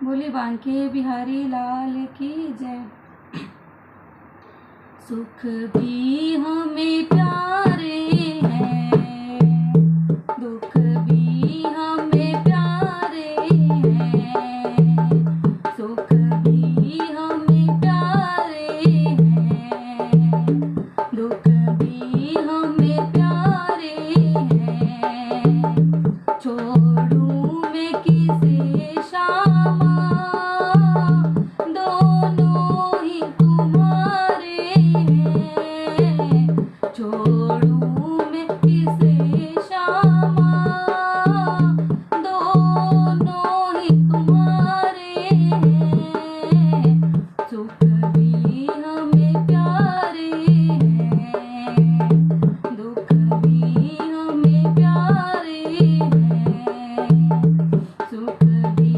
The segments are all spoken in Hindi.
बोली बांके बिहारी लाल की जय। सुख भी हमें प्यारे हैं, दुख भी हमें प्यारे हैं। सुख भी हमें प्यारे हैं, दुख भी हमें प्यारे हैं। छोड़ूं मैं किसे श्यामा, दोनों ही तुम्हारे हैं। छोड़ूं मैं किसे श्यामा, दोनों ही तुम्हारे हैं। सुख भी हमें प्यारे हैं, दुख भी हमें प्यारे हैं। सुख भी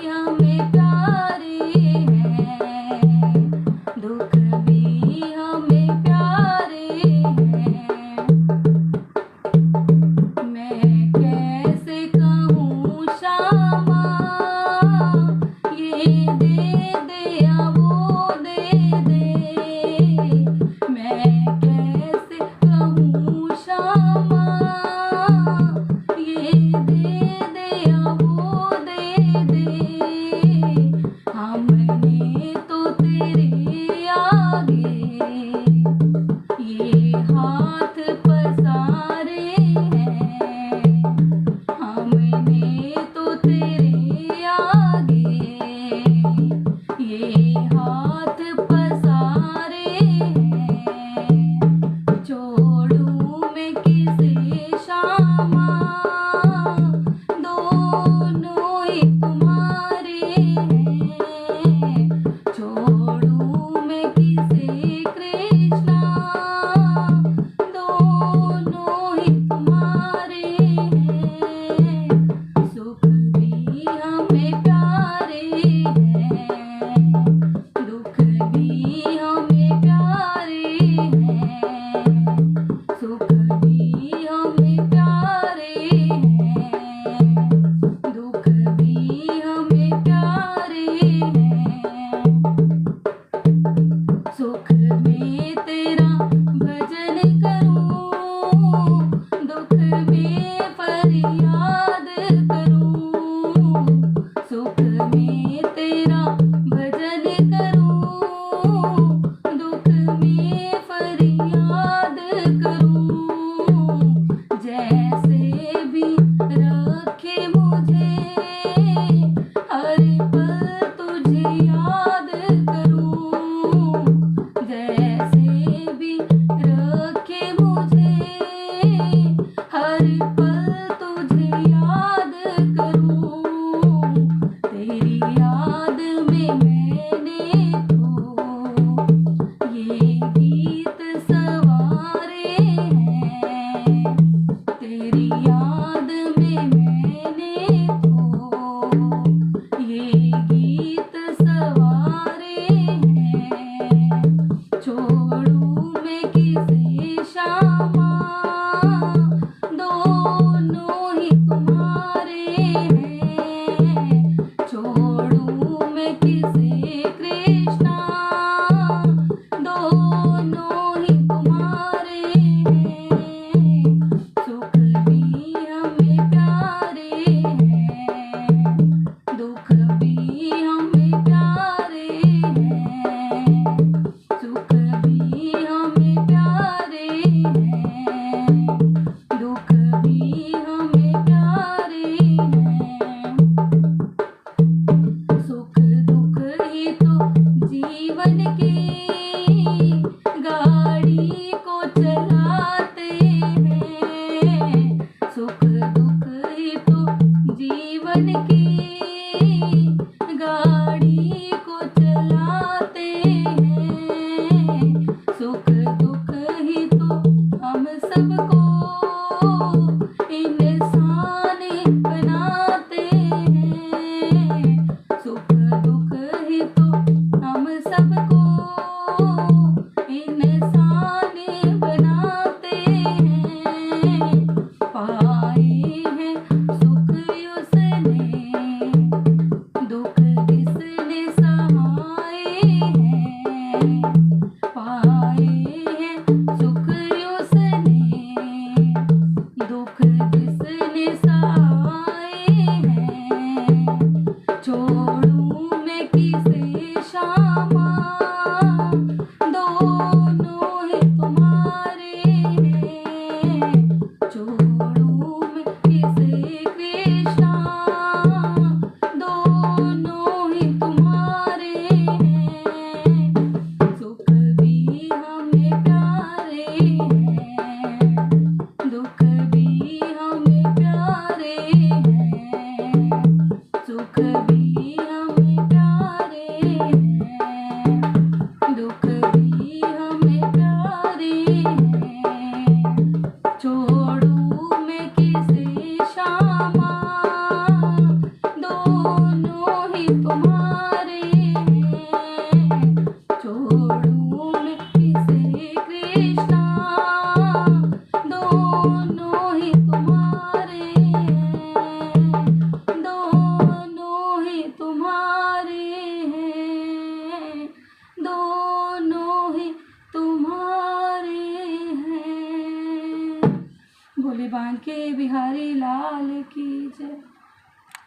हमें प्यारे हैं, दुख भी हमें प्यारे हैं। मैं कैसे कहूँ श्यामा, ये दे दे या वो दे दे। मैं कैसे कहूँ श्यामा, ये दे दे या वो दे दे। हमने तो तेरे आगे ये हाथ पसारे हैं। हमने तो तेरे आगे ये हाथ पसारे हैं। छोड़ूं मैं किसे श्यामा, दोनों ही तुम्हारे हैं। छोड़ूं मैं किसे कृष्णा, दोनों ही तुम्हारे हैं। सुख भी हमें प्यारे हैं, दुख भी हमें प्यारे हैं। सुख भी हमें प्यारे हैं, दुख भी हमें प्यारे हैं। सुख में तेरा भजन करूं, दुख में फरियाद करूं। सुख में तेरा भजन करूं, दुख में फरियाद करूं। जैसे भी रखे मुझे, हर पल तुझे याद करूं। जैसे भी रखे मुझे, हर पल तुझे याद करूं। तेरी याद में मैंने तो ये गीत सवारे हैं। तेरी याद में मैंने तो ये गीत सवारे हैं। छोड़ूं मैं किसे श्यामा, दोनों ही तुम्हारे हैं। छोड़ूं मैं किसे कृष्णा, दोनों ही तुम्हारे हैं। सुख भी हमें प्यारे हैं, दुख भी हमें प्यारे हैं। सुख भी हमें प्यारे हैं, दुख भी हमें प्यारे हैं। सुख दुख ही तो जीवन की गाड़ी को चलाते हैं। सुख दुख ही तो जीवन की छोड़ूं मैं किसे श्यामा, दोनों ही तुम्हारे हैं। छोड़ूं मैं किसे कृष्णा, दोनों ही तुम्हारे हैं। सुख भी हमें प्यारे हैं, दुख भी हमें प्यारे हैं। सुख भी हमें प्यारे हैं, दुख भी हमें प्यारे हैं। छोड़ूं मैं किसे श्यामा, दोनों ही तुम्हारे हैं। छोड़ूं मैं किसे कृष्णा, दोनों ही तुम्हारे हैं। दोनों ही तुम्हारे हैं, दोनों ही तुम्हारे हैं। भोले बांके बिहारी लाल की जय।